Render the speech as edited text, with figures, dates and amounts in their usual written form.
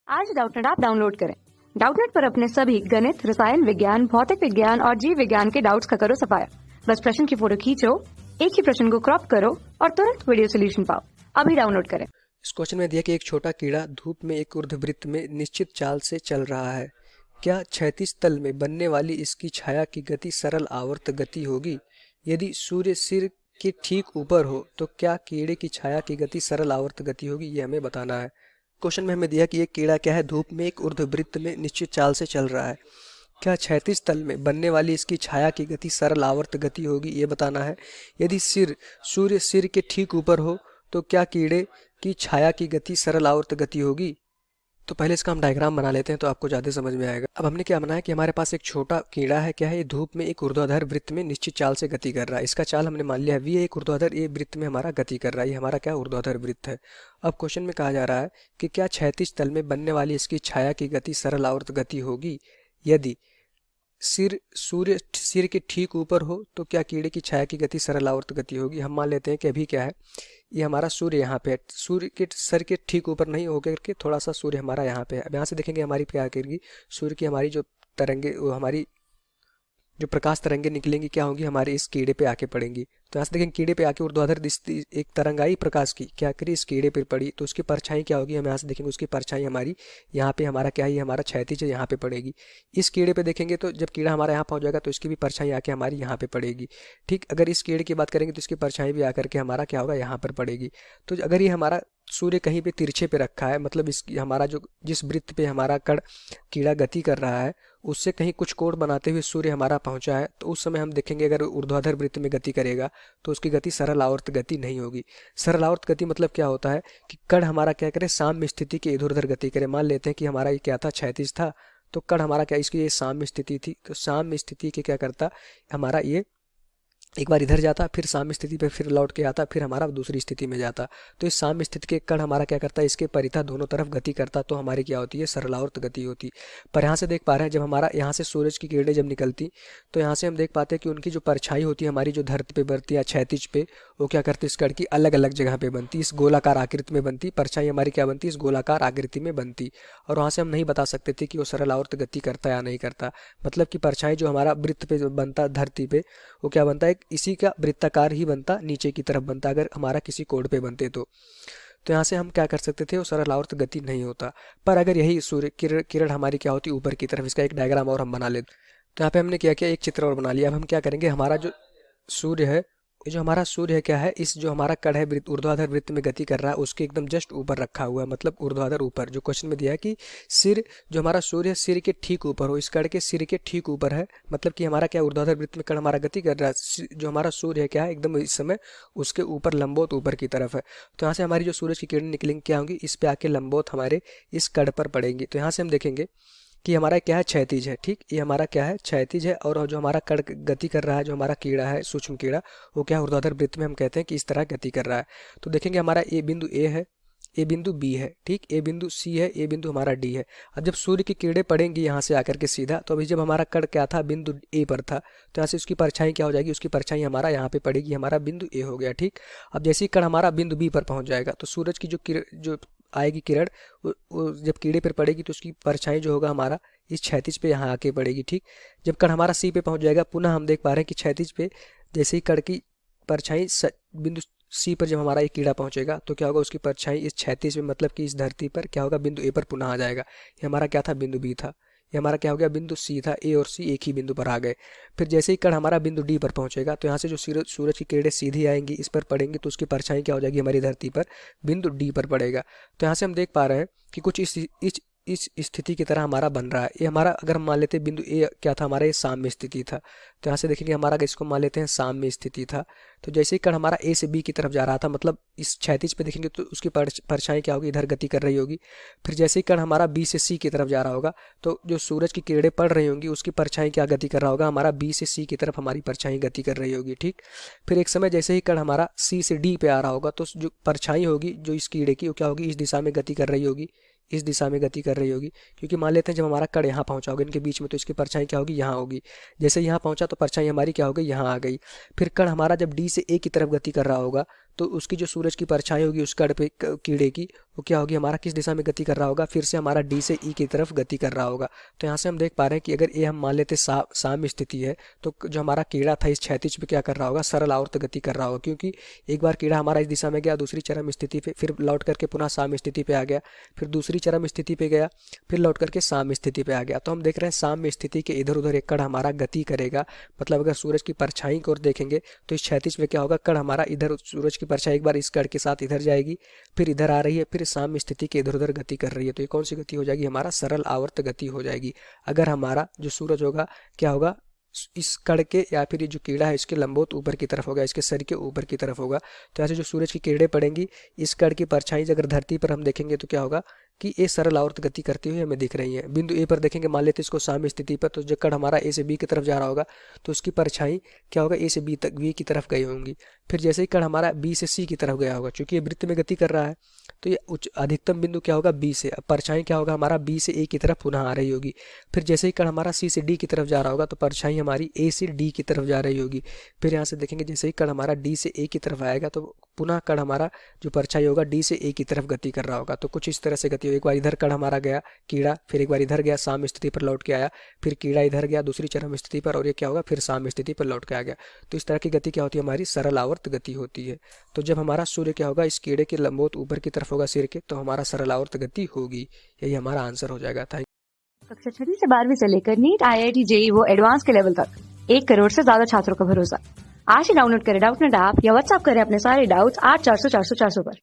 आज Doubtnut app download करें। Doubtnut पर अपने सभी गणित, रसायन विज्ञान, भौतिक विज्ञान और जीव विज्ञान के डाउट्स का करो सफाया। बस प्रश्न की फोटो खींचो, एक ही प्रश्न को क्रॉप करो और तुरंत वीडियो सोल्यूशन पाओ। अभी डाउनलोड करें। इस क्वेश्चन में दिया कि एक छोटा कीड़ा धूप में एक ऊर्ध्ववृत्त में निश्चित चाल से चल रहा है। क्या क्षैतिज तल में बनने वाली इसकी छाया की गति सरल आवर्त गति होगी? यदि सूर्य सिर के ठीक ऊपर हो तो क्या कीड़े की छाया की गति सरल आवर्त गति होगी? ये हमें बताना है। क्वेश्चन में हमें दिया कि एक कीड़ा क्या है, धूप में एक ऊर्ध्ववृत्त में निश्चित चाल से चल रहा है। क्या क्षैतिज तल में बनने वाली इसकी छाया की गति सरल आवर्त गति होगी? ये बताना है। यदि सूर्य सिर के ठीक ऊपर हो तो क्या कीड़े की छाया की गति सरल आवर्त गति होगी? तो पहले इसका हम डायग्राम बना लेते हैं तो आपको ज़्यादा समझ में आएगा। अब हमने क्या बनाया कि हमारे पास एक छोटा कीड़ा है, क्या है, ये धूप में एक ऊर्ध्वाधर वृत्त में निश्चित चाल से गति कर रहा है। इसका चाल हमने मान लिया v है, एक ऊर्ध्वाधर ये वृत्त में हमारा गति कर रहा है, ये हमारा क्या ऊर्ध्वाधर वृत्त है। अब क्वेश्चन में कहा जा रहा है कि क्या क्षैतिज तल में बनने वाली इसकी छाया की गति सरल आवर्त गति होगी? यदि सूर्य सिर के ठीक ऊपर हो तो क्या कीड़े की छाया की गति सरल आवर्त गति होगी? हम मान लेते हैं कि अभी क्या है, ये हमारा सूर्य यहाँ पे है, सूर्य के सर के ठीक ऊपर नहीं होकर के थोड़ा सा सूर्य हमारा यहाँ पे है। अब यहाँ से देखेंगे हमारी क्या करेगी, सूर्य की हमारी जो तरंगे, वो हमारी जो प्रकाश तरंगे निकलेंगी क्या होंगी, हमारे इस कीड़े पे आके पड़ेंगी। तो यहाँ से देखेंगे कीड़े पे आके ऊर्ध्वाधर एक तरंग आई प्रकाश की, क्या करी, इस कीड़े पे पड़ी, तो उसकी परछाई क्या होगी, हम यहाँ से देखेंगे उसकी परछाई हमारी यहाँ पे हमारा क्या है, हमारा क्षैतिज है, यहाँ पे पड़ेगी। इस कीड़े पे देखेंगे तो जब कीड़ा हमारा यहाँ पहुँच जाएगा तो इसकी भी परछाई आके हमारी यहाँ पे पड़ेगी। ठीक, अगर इस कीड़े की बात करेंगे तो इसकी परछाई भी आकर के हमारा क्या होगा, यहाँ पर पड़ेगी। तो अगर ये हमारा सूर्य कहीं पे तिरछे पे रखा है, मतलब इसकी हमारा जो जिस वृत्त पे हमारा कीड़ा गति कर रहा है उससे कहीं कुछ कोण बनाते हुए सूर्य हमारा पहुंचा है, तो उस समय हम देखेंगे अगर ऊर्ध्वाधर वृत्त में गति करेगा तो उसकी गति सरल आवर्त गति नहीं होगी। सरल आवर्त गति मतलब क्या होता है कि कण हमारा क्या करे, साम्य स्थिति के इधर उधर गति करे। मान लेते हैं कि हमारा ये क्या था, क्षैतिज था, तो कण हमारा क्या, इसकी ये साम्य स्थिति थी, तो साम्य स्थिति के क्या करता हमारा, ये एक बार इधर जाता, फिर साम्य स्थिति पे फिर लौट के आता, फिर हमारा दूसरी स्थिति में जाता। तो इस साम्य स्थिति के कण हमारा क्या करता है, इसके परितः दोनों तरफ गति करता, तो हमारी क्या होती है, सरलावर्त गति होती। पर यहाँ से देख पा रहे हैं जब हमारा यहाँ से सूरज की किरणें जब निकलती तो यहाँ से हम देख पाते हैं कि उनकी जो परछाई होती है हमारी जो धरती पे बनती है क्षैतिज पे, वो क्या करती है, इस कण की अलग अलग जगह पे बनती, इस गोलाकार आकृति में बनती, परछाई हमारी क्या बनती, इस गोलाकार आकृति में बनती। और वहाँ से हम नहीं बता सकते थे कि वो सरल आवर्त गति करता या नहीं करता। मतलब कि परछाई जो हमारा वृत्त पे बनता धरती पे, वो क्या बनता है, इसी का वृत्ताकार ही बनता, नीचे की तरफ बनता अगर हमारा किसी कोड पे बनते तो यहाँ से हम क्या कर सकते थे, वो सरल आवर्त गति नहीं होता। पर अगर यही सूर्य किरण हमारी क्या होती, ऊपर की तरफ, इसका एक डायग्राम और हम बना लेते। तो यहाँ पे हमने क्या किया, एक चित्र और बना लिया। अब हम क्या करेंगे, हमारा जो सूर्य है, ये जो हमारा सूर्य है क्या है, इस जो हमारा कण है ऊर्ध्वाधर वृत्त में गति कर रहा है उसके एकदम जस्ट ऊपर रखा हुआ है, मतलब ऊर्ध्वाधर ऊपर। जो क्वेश्चन में दिया है कि सिर जो हमारा सूर्य है सिर के ठीक ऊपर हो, इस कण के सिर के ठीक ऊपर है, मतलब कि हमारा क्या ऊर्ध्वाधर वृत्त में कण हमारा गति कर रहा है। जो हमारा सूर्य है क्या है, एकदम इस समय उसके ऊपर लंबोत ऊपर की तरफ है। तो यहाँ से हमारी जो सूरज की किरण निकलेंगी क्या होंगी, इस पे आके लंबोत हमारे इस कण पर पड़ेंगी। तो यहाँ से हम देखेंगे कि हमारा क्या है, क्षैतिज है। ठीक, ये हमारा क्या है, क्षैतिज है। और जो हमारा कण गति कर रहा है, जो हमारा कीड़ा है, सूक्ष्म कीड़ा, वो क्या ऊर्ध्वाधर वृत्त में हम कहते हैं कि इस तरह गति कर रहा है। तो देखेंगे हमारा ए बिंदु ए है, ए बिंदु बी है, ठीक, ए बिंदु सी है, ए बिंदु हमारा डी है। अब जब सूर्य की किरणें पड़ेंगी यहाँ से आकर के सीधा, तो अभी जब हमारा कण क्या था, बिंदु ए पर था, तो यहाँ से उसकी परछाई क्या हो जाएगी, उसकी परछाई हमारा यहाँ पे पड़ेगी, हमारा बिंदु ए हो गया। ठीक, अब जैसे ही कण हमारा बिंदु बी पर पहुंच जाएगा तो सूरज की जो आएगी किरण, वो जब कीड़े पर पड़ेगी तो उसकी परछाई जो होगा हमारा इस क्षैतिज पे यहाँ आके पड़ेगी। ठीक, जब कण हमारा सी पे पहुंच जाएगा, पुनः हम देख पा रहे हैं कि क्षैतिज पे जैसे ही कण की परछाई बिंदु सी पर जब हमारा ये कीड़ा पहुंचेगा तो क्या होगा, उसकी परछाई इस क्षैतिज में, मतलब कि इस धरती पर क्या होगा, बिंदु ए पर पुनः आ जाएगा। ये हमारा क्या था, बिंदु बी था, ये हमारा क्या हो गया, बिंदु सी था। ए और सी एक ही बिंदु पर आ गए। फिर जैसे ही कण हमारा बिंदु डी पर पहुंचेगा तो यहाँ से जो सूरज की किरणें सीधी आएंगी, इस पर पड़ेंगी, तो उसकी परछाई क्या हो जाएगी, हमारी धरती पर बिंदु डी पर पड़ेगा। तो यहाँ से हम देख पा रहे हैं कि कुछ इस स्थिति की तरह हमारा बन रहा है। ये हमारा अगर हम मान लेते हैं बिंदु ए क्या था हमारा, ये साम्य स्थिति था। तो यहाँ से देखेंगे हमारा इसको मान लेते हैं साम्य स्थिति था। तो जैसे ही कण हमारा ए से बी की तरफ जा रहा था, मतलब इस क्षैतिज पे देखेंगे तो उसकी परछाई क्या होगी, इधर गति कर रही होगी। फिर जैसे ही कण हमारा बी से सी की तरफ जा रहा होगा तो जो सूरज की किरणें पड़ रही होंगी उसकी परछाई क्या गति कर रहा होगा, हमारा बी से सी की तरफ हमारी परछाई गति कर रही होगी। ठीक, फिर एक समय जैसे ही कण हमारा सी से डी पे आ रहा होगा तो जो परछाई होगी जो इस कीड़े की, वो क्या होगी, इस दिशा में गति कर रही होगी, इस दिशा में गति कर रही होगी। क्योंकि मान लेते हैं जब हमारा कण यहाँ पहुंचा होगा इनके बीच में, तो इसकी परछाई क्या होगी, यहाँ होगी। जैसे यहाँ पहुंचा तो परछाई हमारी क्या हो गई, यहाँ आ गई। फिर कण हमारा जब डी से ए की तरफ गति कर रहा होगा तो उसकी जो सूरज की परछाई होगी उस कण पे कीड़े की, वो क्या होगी, हमारा किस दिशा में गति कर रहा होगा, फिर से हमारा डी से ई की तरफ गति कर रहा होगा। तो यहाँ से हम देख पा रहे हैं कि अगर ए हम मान लेते साम्य स्थिति है, तो जो हमारा कीड़ा था इस क्षैतिज पे क्या कर रहा होगा, सरल आवर्त गति कर रहा होगा, क्योंकि एक बार कीड़ा हमारा इस दिशा में गया, दूसरी चरम स्थिति पे, फिर लौट करके पुनः साम्य स्थिति पे आ गया, फिर दूसरी चरम स्थिति पे गया, फिर लौट करके साम्य स्थिति पे आ गया। तो हम देख रहे हैं साम्य स्थिति के इधर उधर एक कण हमारा गति करेगा। मतलब अगर सूरज की परछाई की ओर देखेंगे तो इस क्षैतिज में क्या होगा, कण हमारा इधर, सूरज की परछाई एक बार इस कण के साथ इधर जाएगी, फिर इधर आ रही है, फिर साम्य स्थिति के इधर उधर गति कर रही है। तो ये कौन सी गति हो जाएगी, हमारा सरल आवर्त गति हो जाएगी। अगर हमारा जो सूरज होगा क्या होगा, इस कण के या फिर ये जो कीड़ा है इसके लंबवत ऊपर की तरफ होगा, इसके सर के ऊपर की तरफ होगा। तो ऐसे जो सूरज की किरणें पड़ेंगी, इस कण की परछाई अगर धरती पर हम देखेंगे तो क्या होगा कि ये सरल आवर्त गति करती हुई हमें दिख रही है। बिंदु ए पर देखेंगे, मान लेते इसको साम्य स्थिति पर, तो जो कण हमारा ए से बी की तरफ जा रहा होगा तो उसकी परछाई क्या होगा, ए से बी तक, बी की तरफ गई होंगी। फिर जैसे ही कण हमारा बी से सी की तरफ गया होगा, क्योंकि ये वृत्त में गति कर रहा है, तो ये उच्च अधिकतम बिंदु क्या होगा, बी से। अब परछाई क्या होगा, हमारा बी से ए की तरफ पुनः आ रही होगी। फिर जैसे ही कण हमारा सी से डी की तरफ जा रहा होगा तो परछाई हमारी ए से डी की तरफ जा रही होगी। फिर यहाँ से देखेंगे जैसे ही कण हमारा डी से ए की तरफ आएगा तो पुनः कण हमारा जो परछाई होगा डी से ए की तरफ गति कर रहा होगा। तो कुछ इस तरह से गति हो, एक बार इधर कण हमारा गया कीड़ा, फिर एक बार इधर गया, साम्य स्थिति पर लौट के आया, फिर कीड़ा इधर गया दूसरी चरम स्थिति पर, और ये क्या होगा, फिर साम्य स्थिति पर लौट के आ गया। तो इस तरह की गति क्या होती है, हमारी सरल आवर्त गति होती है। तो जब हमारा सूर्य क्या होगा, इस कीड़े के लंबवत ऊपर की तरफ होगा सिर के, तो हमारा सरल आवर्त गति होगी। यही हमारा आंसर हो जाएगा। थैंक कक्षा 6 से 12वीं से लेकर नीट, IIT, JEE वो एडवांस के लेवल तक 1 करोड़ से ज्यादा छात्रों का भरोसा। आज ही डाउनलोड करें डाउटनेट ऐप या व्हाट्सएप करें अपने सारे डाउट्स 8400 400 400 पर।